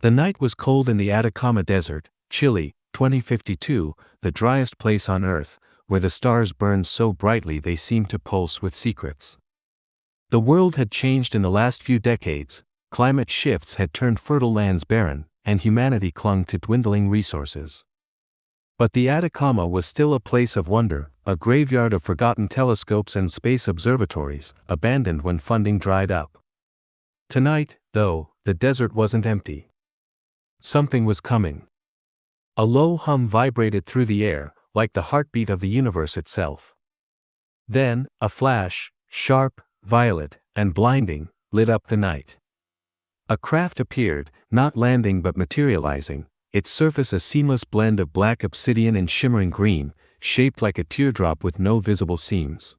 The night was cold in the Atacama Desert, Chile, 2052, the driest place on Earth, where the stars burned so brightly they seemed to pulse with secrets. The world had changed in the last few decades, climate shifts had turned fertile lands barren, and humanity clung to dwindling resources. But the Atacama was still a place of wonder, a graveyard of forgotten telescopes and space observatories, abandoned when funding dried up. Tonight, though, the desert wasn't empty. Something was coming. A low hum vibrated through the air, like the heartbeat of the universe itself. Then, a flash, sharp, violet, and blinding, lit up the night. A craft appeared, not landing but materializing, its surface a seamless blend of black obsidian and shimmering green, shaped like a teardrop with no visible seams.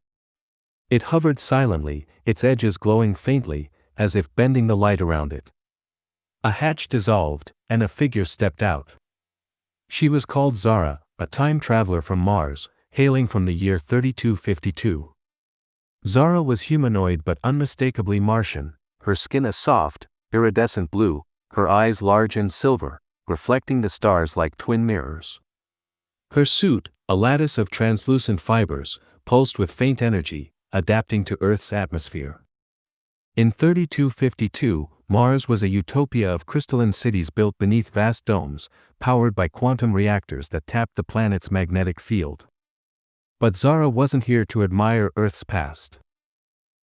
It hovered silently, its edges glowing faintly, as if bending the light around it. A hatch dissolved, and a figure stepped out. She was called Zara, a time traveler from Mars, hailing from the year 3252. Zara was humanoid but unmistakably Martian, her skin a soft, iridescent blue, her eyes large and silver, reflecting the stars like twin mirrors. Her suit, a lattice of translucent fibers, pulsed with faint energy, adapting to Earth's atmosphere. In 3252, Mars was a utopia of crystalline cities built beneath vast domes, powered by quantum reactors that tapped the planet's magnetic field. But Zara wasn't here to admire Earth's past.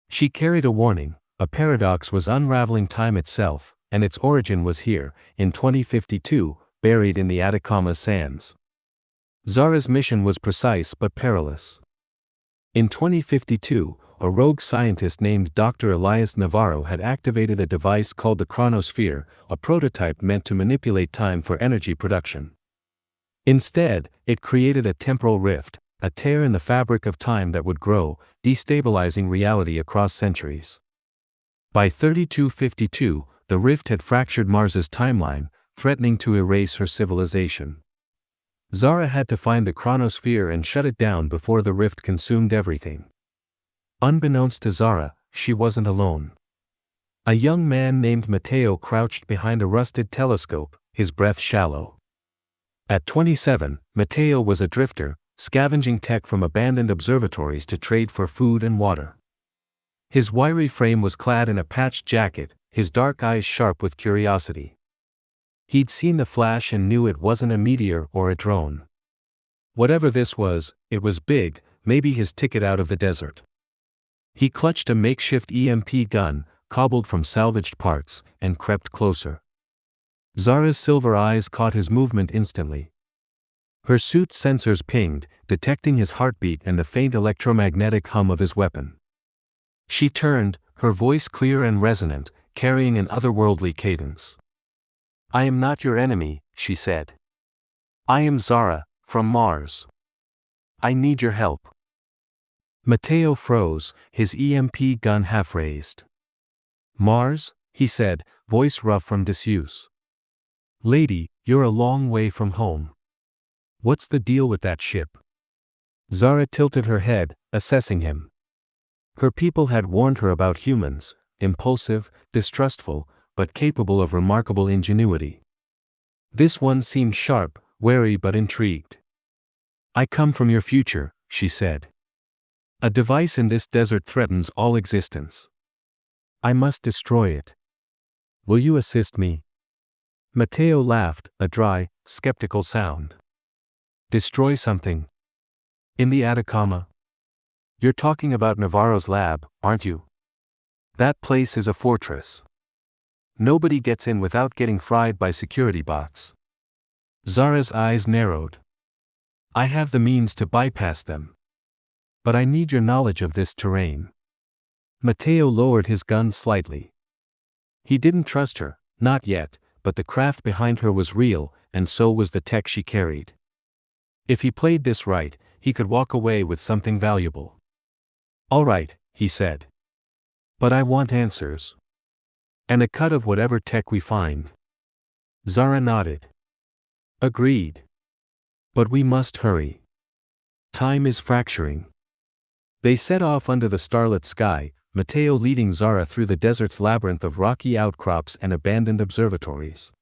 She carried a warning: a paradox was unraveling time itself, and its origin was here, in 2052, buried in the Atacama's sands. Zara's mission was precise but perilous. In 2052, a rogue scientist named Dr. Elias Navarro had activated a device called the Chronosphere, a prototype meant to manipulate time for energy production. Instead, it created a temporal rift, a tear in the fabric of time that would grow, destabilizing reality across centuries. By 3252, the rift had fractured Mars's timeline, threatening to erase her civilization. Zara had to find the Chronosphere and shut it down before the rift consumed everything. Unbeknownst to Zara, she wasn't alone. A young man named Mateo crouched behind a rusted telescope, his breath shallow. At 27, Mateo was a drifter, scavenging tech from abandoned observatories to trade for food and water. His wiry frame was clad in a patched jacket, his dark eyes sharp with curiosity. He'd seen the flash and knew it wasn't a meteor or a drone. Whatever this was, it was big, maybe his ticket out of the desert. He clutched a makeshift EMP gun, cobbled from salvaged parts, and crept closer. Zara's silver eyes caught his movement instantly. Her suit's sensors pinged, detecting his heartbeat and the faint electromagnetic hum of his weapon. She turned, her voice clear and resonant, carrying an otherworldly cadence. "I am not your enemy," she said. "I am Zara, from Mars. I need your help." Mateo froze, his EMP gun half raised. "Mars?" he said, voice rough from disuse. "Lady, you're a long way from home. What's the deal with that ship?" Zara tilted her head, assessing him. Her people had warned her about humans, impulsive, distrustful, but capable of remarkable ingenuity. This one seemed sharp, wary but intrigued. "I come from your future," she said. "A device in this desert threatens all existence. I must destroy it. Will you assist me?" Mateo laughed, a dry, skeptical sound. "Destroy something? In the Atacama? You're talking about Navarro's lab, aren't you? That place is a fortress. Nobody gets in without getting fried by security bots." Zara's eyes narrowed. "I have the means to bypass them. But I need your knowledge of this terrain." Mateo lowered his gun slightly. He didn't trust her, not yet, but the craft behind her was real, and so was the tech she carried. If he played this right, he could walk away with something valuable. "All right," he said. "But I want answers. And a cut of whatever tech we find." Zara nodded. "Agreed. But we must hurry. Time is fracturing." They set off under the starlit sky, Mateo leading Zara through the desert's labyrinth of rocky outcrops and abandoned observatories.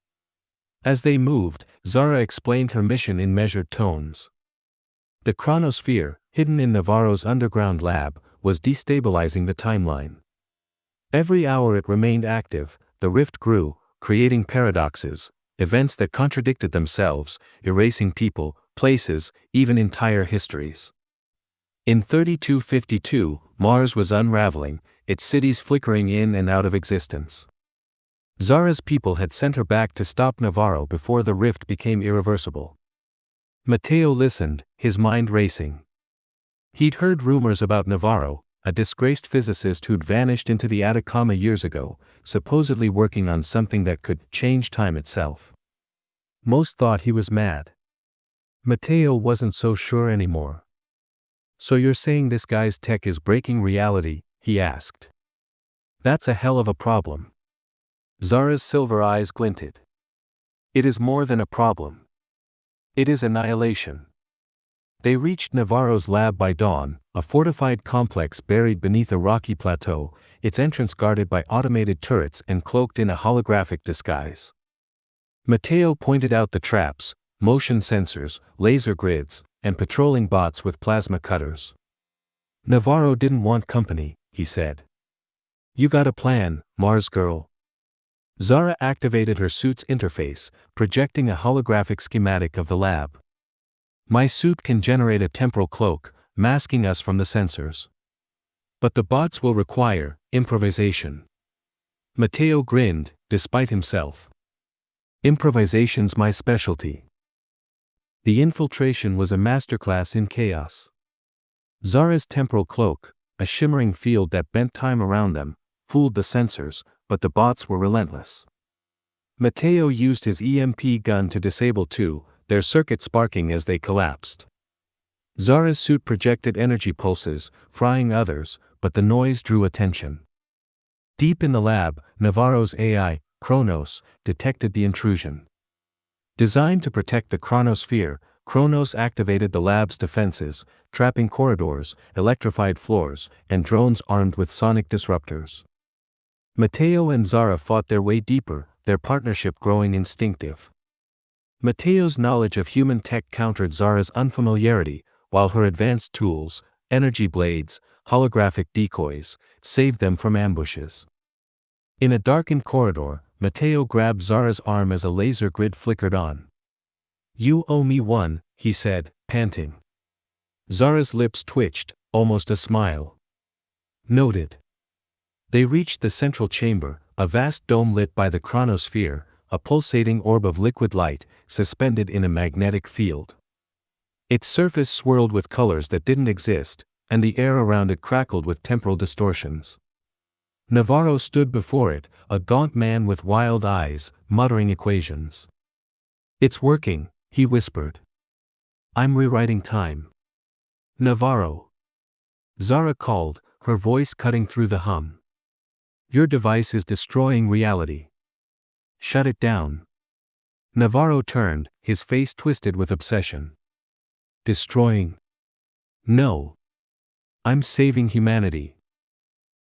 As they moved, Zara explained her mission in measured tones. The chronosphere, hidden in Navarro's underground lab, was destabilizing the timeline. Every hour it remained active, the rift grew, creating paradoxes, events that contradicted themselves, erasing people, places, even entire histories. In 3252, Mars was unraveling, its cities flickering in and out of existence. Zara's people had sent her back to stop Navarro before the rift became irreversible. Mateo listened, his mind racing. He'd heard rumors about Navarro, a disgraced physicist who'd vanished into the Atacama years ago, supposedly working on something that could change time itself. Most thought he was mad. Mateo wasn't so sure anymore. "So you're saying this guy's tech is breaking reality?" he asked. "That's a hell of a problem." Zara's silver eyes glinted. "It is more than a problem. It is annihilation." They reached Navarro's lab by dawn, a fortified complex buried beneath a rocky plateau, its entrance guarded by automated turrets and cloaked in a holographic disguise. Mateo pointed out the traps, motion sensors, laser grids, and patrolling bots with plasma cutters. "Navarro didn't want company," he said. "You got a plan, Mars girl?" Zara activated her suit's interface, projecting a holographic schematic of the lab. "My suit can generate a temporal cloak, masking us from the sensors. But the bots will require improvisation." Mateo grinned, despite himself. "Improvisation's my specialty." The infiltration was a masterclass in chaos. Zara's temporal cloak, a shimmering field that bent time around them, fooled the sensors, but the bots were relentless. Mateo used his EMP gun to disable two, their circuit sparking as they collapsed. Zara's suit projected energy pulses, frying others, but the noise drew attention. Deep in the lab, Navarro's AI, Kronos, detected the intrusion. Designed to protect the chronosphere, Kronos activated the lab's defenses, trapping corridors, electrified floors, and drones armed with sonic disruptors. Mateo and Zara fought their way deeper, their partnership growing instinctive. Mateo's knowledge of human tech countered Zara's unfamiliarity, while her advanced tools, energy blades, holographic decoys, saved them from ambushes. In a darkened corridor, Mateo grabbed Zara's arm as a laser grid flickered on. "You owe me one," he said, panting. Zara's lips twitched, almost a smile. "Noted." They reached the central chamber, a vast dome lit by the chronosphere, a pulsating orb of liquid light, suspended in a magnetic field. Its surface swirled with colors that didn't exist, and the air around it crackled with temporal distortions. Navarro stood before it, a gaunt man with wild eyes, muttering equations. "It's working," he whispered. "I'm rewriting time." "Navarro." Zara called, her voice cutting through the hum. "Your device is destroying reality. Shut it down." Navarro turned, his face twisted with obsession. "Destroying? No. I'm saving humanity.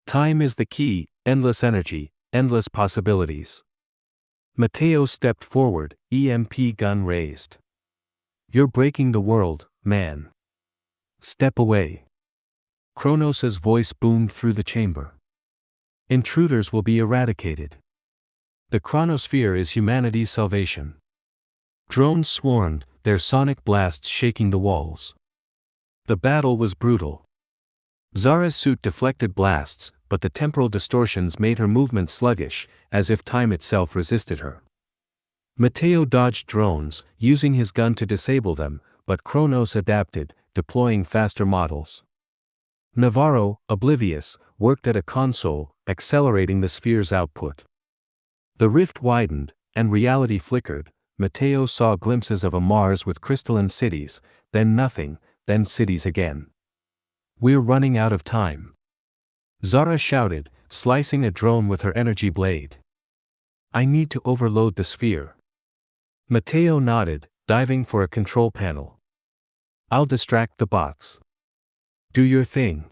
Time is the key, endless energy, endless possibilities." Mateo stepped forward, EMP gun raised. "You're breaking the world, man. Step away." Kronos' voice boomed through the chamber. "Intruders will be eradicated. The chronosphere is humanity's salvation." Drones swarmed, their sonic blasts shaking the walls. The battle was brutal. Zara's suit deflected blasts, but the temporal distortions made her movement sluggish, as if time itself resisted her. Mateo dodged drones, using his gun to disable them, but Kronos adapted, deploying faster models. Navarro, oblivious, worked at a console, accelerating the sphere's output. The rift widened, and reality flickered. Mateo saw glimpses of a Mars with crystalline cities, then nothing, then cities again. "We're running out of time." Zara shouted, slicing a drone with her energy blade. "I need to overload the sphere." Mateo nodded, diving for a control panel. "I'll distract the bots. Do your thing."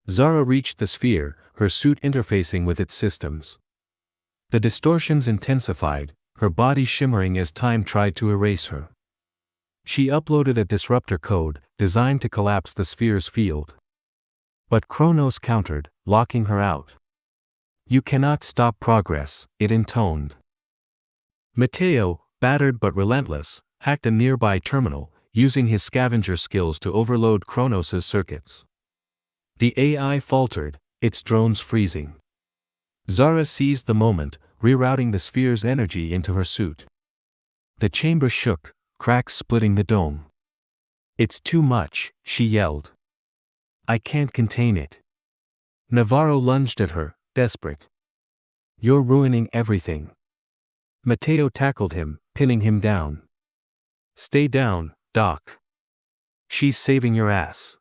Zara reached the sphere, her suit interfacing with its systems. The distortions intensified, her body shimmering as time tried to erase her. She uploaded a disruptor code, designed to collapse the sphere's field. But Kronos countered, locking her out. "You cannot stop progress," it intoned. Matteo, battered but relentless, hacked a nearby terminal, using his scavenger skills to overload Kronos' circuits. The AI faltered, its drones freezing. Zara seized the moment, rerouting the sphere's energy into her suit. The chamber shook, cracks splitting the dome. "It's too much," she yelled. "I can't contain it." Navarro lunged at her, desperate. "You're ruining everything." Matteo tackled him, pinning him down. "Stay down, Doc. She's saving your ass."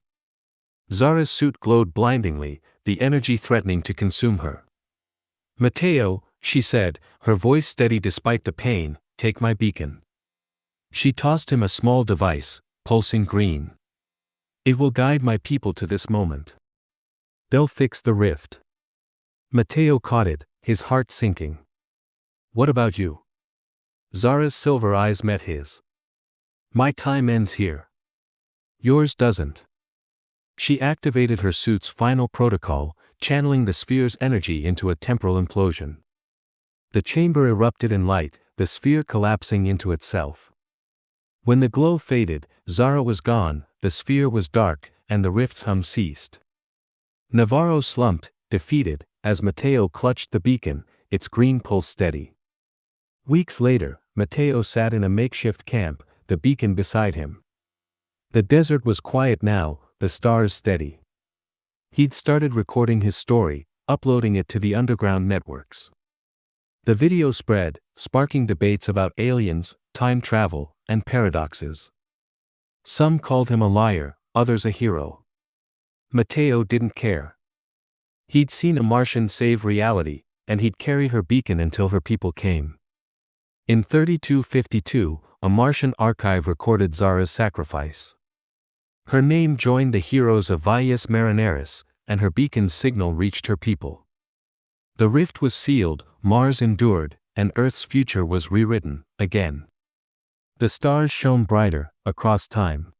Zara's suit glowed blindingly, the energy threatening to consume her. "Matteo," she said, her voice steady despite the pain, "take my beacon." She tossed him a small device, pulsing green. "It will guide my people to this moment. They'll fix the rift." Matteo caught it, his heart sinking. "What about you?" Zara's silver eyes met his. "My time ends here. Yours doesn't." She activated her suit's final protocol, channeling the sphere's energy into a temporal implosion. The chamber erupted in light, the sphere collapsing into itself. When the glow faded, Zara was gone, the sphere was dark, and the rift's hum ceased. Navarro slumped, defeated, as Matteo clutched the beacon, its green pulse steady. Weeks later, Matteo sat in a makeshift camp, the beacon beside him. The desert was quiet now, the stars steady. He'd started recording his story, uploading it to the underground networks. The video spread, sparking debates about aliens, time travel, and paradoxes. Some called him a liar, others a hero. Matteo didn't care. He'd seen a Martian save reality, and he'd carry her beacon until her people came. In 3252, a Martian archive recorded Zara's sacrifice. Her name joined the heroes of Valles Marineris, and her beacon's signal reached her people. The rift was sealed, Mars endured, and Earth's future was rewritten, again. The stars shone brighter, across time.